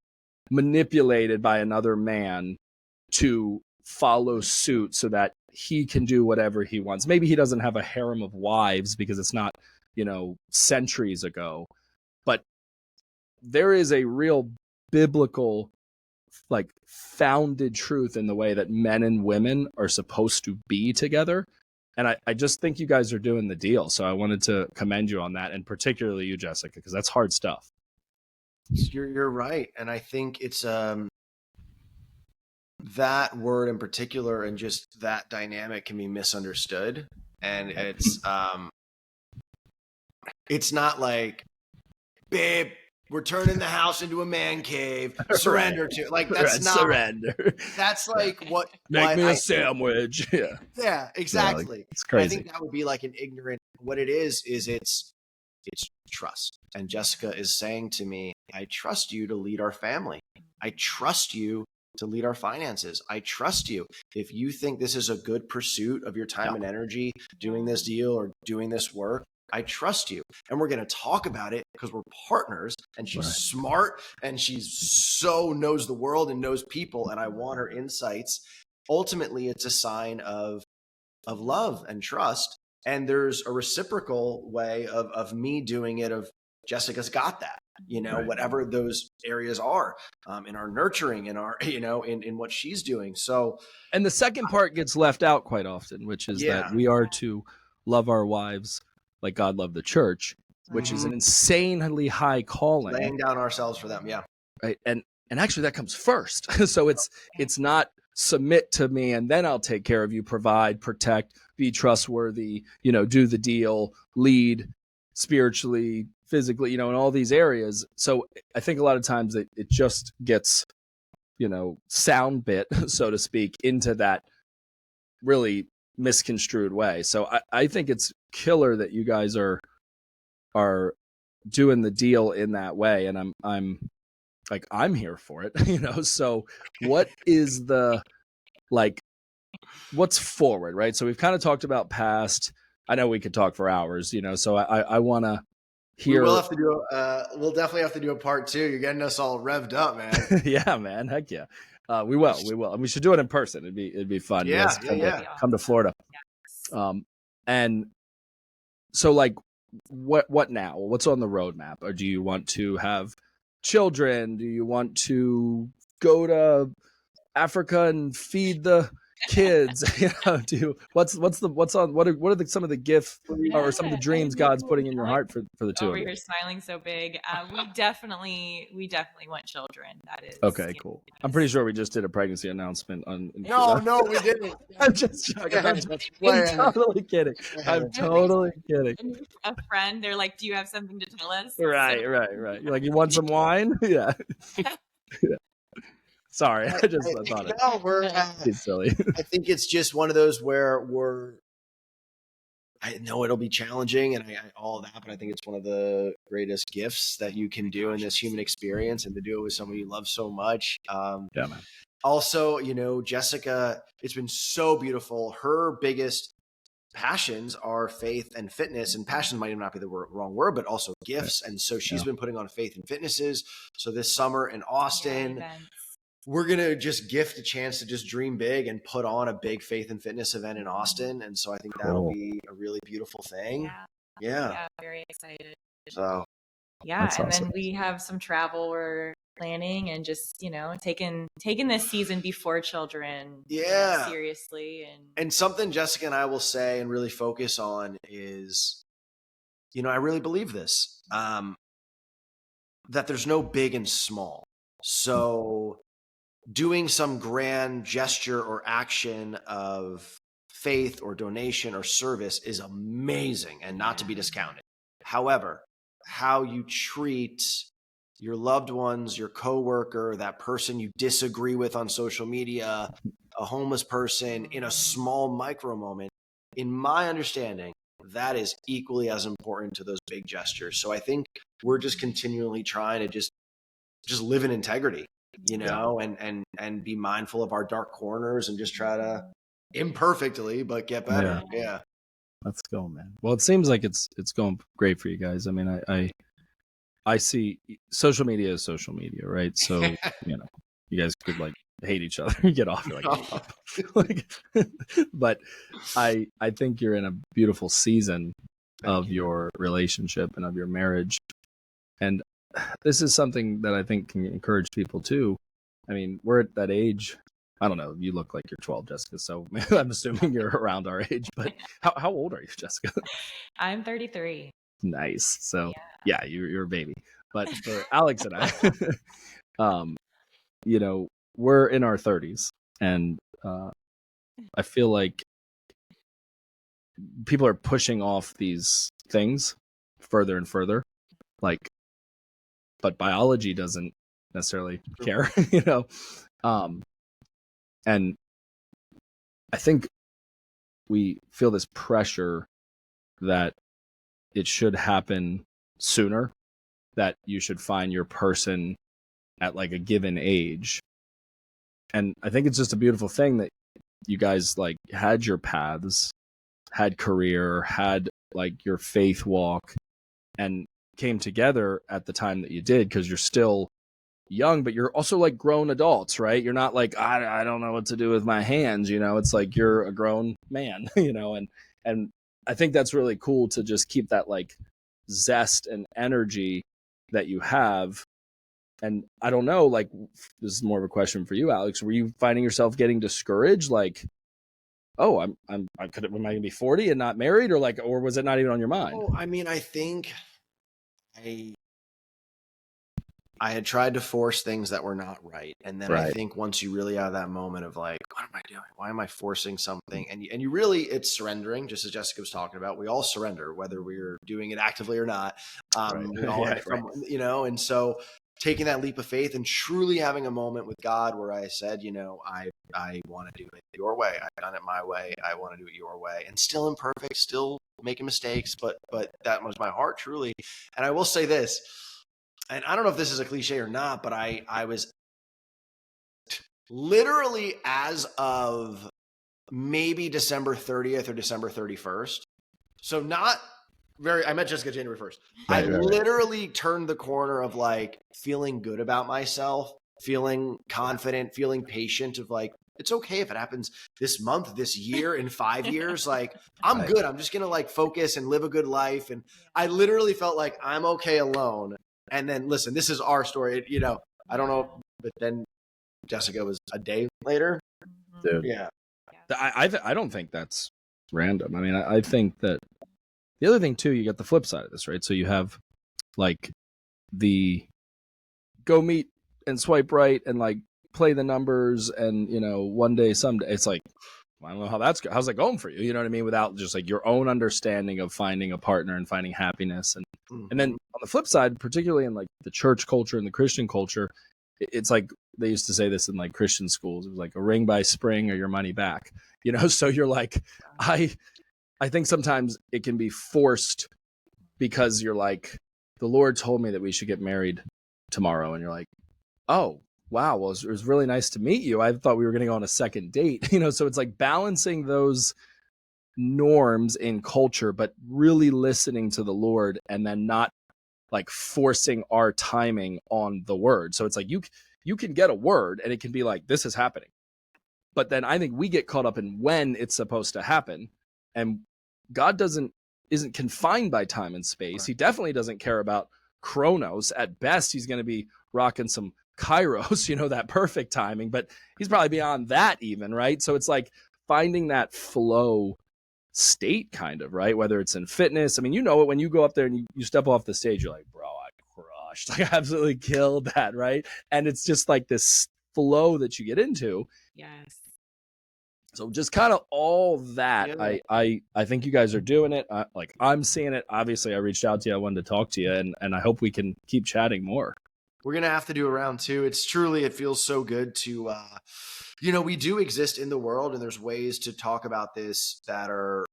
manipulated by another man to follow suit so that he can do whatever he wants. Maybe he doesn't have a harem of wives because it's not, centuries ago, but there is a real biblical, like, founded truth in the way that men and women are supposed to be together. And I just think you guys are doing the deal. So I wanted to commend you on that, and particularly you, Jessica, because that's hard stuff. You're right. And I think it's that word in particular and just that dynamic can be misunderstood. And it's not like, babe, we're turning the house into a man cave, surrender to, like, that's not surrender. That's like what Make me a sandwich. Yeah, exactly. Like, it's crazy. I think that would be like an ignorant, what it is it's trust. And Jessica is saying to me, I trust you to lead our family. I trust you to lead our finances. I trust you. If you think this is a good pursuit of your time and energy, doing this deal or doing this work, I trust you. And we're going to talk about it because we're partners, and she's smart, and she's so knows the world and knows people, and I want her insights. Ultimately, it's a sign of love and trust. And there's a reciprocal way of me doing it, of Jessica's got that, whatever those areas are, in our nurturing, in our, in what she's doing. So, and the second part gets left out quite often, which is that we are to love our wives like God loved the church, which is an insanely high calling. Laying down ourselves for them. Yeah. Right. And actually that comes first. So it's not submit to me and then I'll take care of you, provide, protect, be trustworthy, do the deal, lead spiritually, physically, in all these areas. So I think a lot of times it just gets, sound bit, so to speak, into that really misconstrued way. So I think it's killer that you guys are doing the deal in that way, and I'm here for it. So what is what's forward, right? So we've kind of talked about past. I know we could talk for hours, so I want to hear. We will have to do. We'll definitely have to do a part 2. You're getting us all revved up, man. Yeah, man. Heck yeah. We will. And we should do it in person. It'd be fun. Yeah, You guys come to Florida. Yes. And so like, what now? What's on the roadmap? Or do you want to have children? Do you want to go to Africa and feed the kids? What are some of the gifts or some of the dreams God's putting in your heart for the two over of you? here smiling so big. We definitely want children. That is Okay, cool. I'm pretty sure we just did a pregnancy announcement on. No, we didn't. I'm just joking. I'm totally kidding. I'm totally kidding. A friend, they're like, "Do you have something to tell us?" Right. You're like, you want some wine? Yeah. Sorry, I thought it. No, It's silly. I think it's just one of those where I know it'll be challenging and all of that, but I think it's one of the greatest gifts that you can do in this human experience, and to do it with someone you love so much. Yeah, man. Also, Jessica, it's been so beautiful. Her biggest passions are faith and fitness, and passion might even not be the wrong word, but also gifts. And so she's been putting on faith and fitnesses. So this summer in Austin, we're going to just gift a chance to just dream big and put on a big faith and fitness event in Austin. And so I think that'll be a really beautiful thing. Yeah. Very excited. So and awesome. then we have some travel we're planning, and just, taking this season before children seriously. And something Jessica and I will say and really focus on is, I really believe this, that there's no big and small. So doing some grand gesture or action of faith or donation or service is amazing and not to be discounted. However, how you treat your loved ones, your coworker, that person you disagree with on social media, a homeless person, in a small micro moment, in my understanding, that is equally as important to those big gestures. So I think we're just continually trying to just live in integrity, and be mindful of our dark corners and just try to imperfectly, but get better. Yeah. Let's go, man. Well, it seems like it's going great for you guys. I mean, I see social media is social media, right? So, you guys could like hate each other, get off, but I think you're in a beautiful season of your relationship and of your marriage. And this is something that I think can encourage people too. I mean, we're at that age. I don't know. You look like you're 12, Jessica. So I'm assuming you're around our age. But how old are you, Jessica? I'm 33. Nice. So yeah, you're a baby. But for Alex and I, we're in our 30s, and I feel like people are pushing off these things further and further. But biology doesn't necessarily care, and I think we feel this pressure that it should happen sooner, that you should find your person at like a given age. And I think it's just a beautiful thing that you guys like had your paths, had career, had like your faith walk, and came together at the time that you did, because you're still young, but you're also like grown adults, right? You're not like, I don't know what to do with my hands, it's like you're a grown man, and I think that's really cool to just keep that like zest and energy that you have. And I don't know, like, this is more of a question for you, Alex. Were you finding yourself getting discouraged? Like, oh, am I going to be 40 and not married, or was it not even on your mind? Oh, I mean, I think I had tried to force things that were not right. And then I think once you really have that moment of like, what am I doing? Why am I forcing something? And you really, it's surrendering, just as Jessica was talking about. We all surrender, whether we're doing it actively or not. We all and so taking that leap of faith and truly having a moment with God where I said, I want to do it your way. I've done it my way. I want to do it your way. And still imperfect, still making mistakes, but that was my heart, truly. And I will say this, and I don't know if this is a cliche or not, but I was literally, as of maybe December 30th or December 31st. So not I met Jessica January 1st. Right, I literally turned the corner of like feeling good about myself, feeling confident, feeling patient of like, it's okay if it happens this month, this year, in 5 years. Like, I'm good. I'm just going to like focus and live a good life. And I literally felt like I'm okay alone. And then listen, this is our story. You know, I don't know, but then Jessica was a day later. Dude. Yeah. I don't think that's random. I mean, I think that the other thing too, you got the flip side of this, right? So you have like the go meet and swipe right and like play the numbers and, you know, one day, someday, it's like, I don't know how's that going for you? You know what I mean? Without just like your own understanding of finding a partner and finding happiness. And then on the flip side, particularly in like the church culture and the Christian culture, it's like they used to say this in like Christian schools. It was like a ring by spring or your money back, you know? So you're like, I think sometimes it can be forced because you're like, the Lord told me that we should get married tomorrow. And you're like, oh, wow. Well, it was really nice to meet you. I thought we were going to go on a second date, you know? So it's like balancing those norms in culture, but really listening to the Lord and then not like forcing our timing on the word. So it's like, you can get a word and it can be like, this is happening. But then I think we get caught up in when it's supposed to happen. And God isn't confined by time and space. Right. He definitely doesn't care about chronos. At best, he's going to be rocking some kairos, you know, that perfect timing, but he's probably beyond that even, right? So it's like finding that flow state kind of, right? Whether it's in fitness. I mean, you know it when you go up there and you step off the stage, you're like, bro, I crushed. Like, I absolutely killed that, right? And it's just like this flow that you get into. Yes. So just kind of all that, yeah. I think you guys are doing it. Like I'm seeing it. Obviously, I reached out to you. I wanted to talk to you, and I hope we can keep chatting more. We're going to have to do a round two. It feels so good to, you know, we do exist in the world, and there's ways to talk about this that are,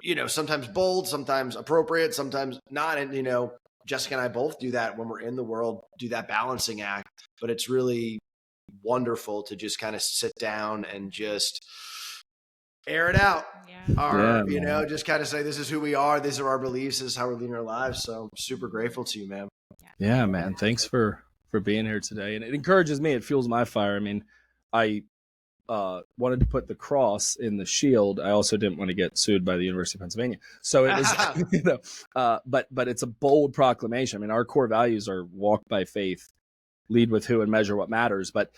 you know, sometimes bold, sometimes appropriate, sometimes not. And, you know, Jessica and I both do that when we're in the world, do that balancing act. But it's really wonderful to just kind of sit down and just air it out. You know, just kind of say, this is who we are. These are our beliefs. This is how we're leading our lives. So super grateful to you, man. Yeah, man. Thanks for being here today. And it encourages me. It fuels my fire. I mean, I wanted to put the cross in the shield. I also didn't want to get sued by the University of Pennsylvania. So it was, you know, but it's a bold proclamation. I mean, our core values are walk by faith, lead with who, and measure what matters. But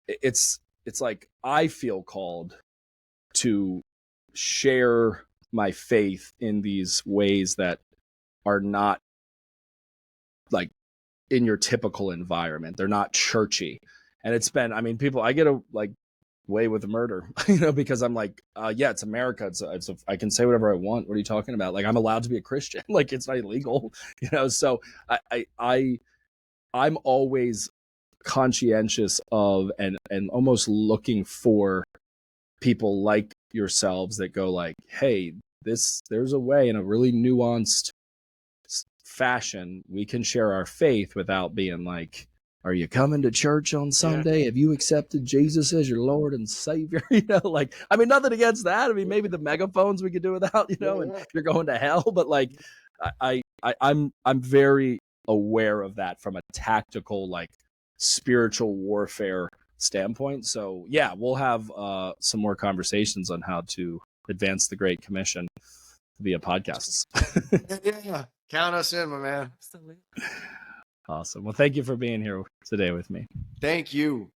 it's like I feel called to share my faith in these ways that are not like in your typical environment. They're not churchy. And it's been, I mean, people, I get a like way with murder, you know, because I'm like, yeah, it's America. I can say whatever I want. What are you talking about? Like, I'm allowed to be a Christian. Like, it's not illegal, you know? So I'm always conscientious of and almost looking for people like yourselves that go like, hey, there's a way in a really nuanced fashion we can share our faith without being like, are you coming to church on Sunday? Have you accepted Jesus as your Lord and Savior? You know, like, I mean, nothing against that. I mean, maybe the megaphones we could do without, you know, and you're going to hell. But like, I'm very aware of that from a tactical, like, spiritual warfare standpoint. So yeah, we'll have some more conversations on how to advance the Great Commission via podcasts. Yeah, count us in, my man. Absolutely. Awesome. Well, thank you for being here today with me. Thank you,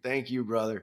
brother.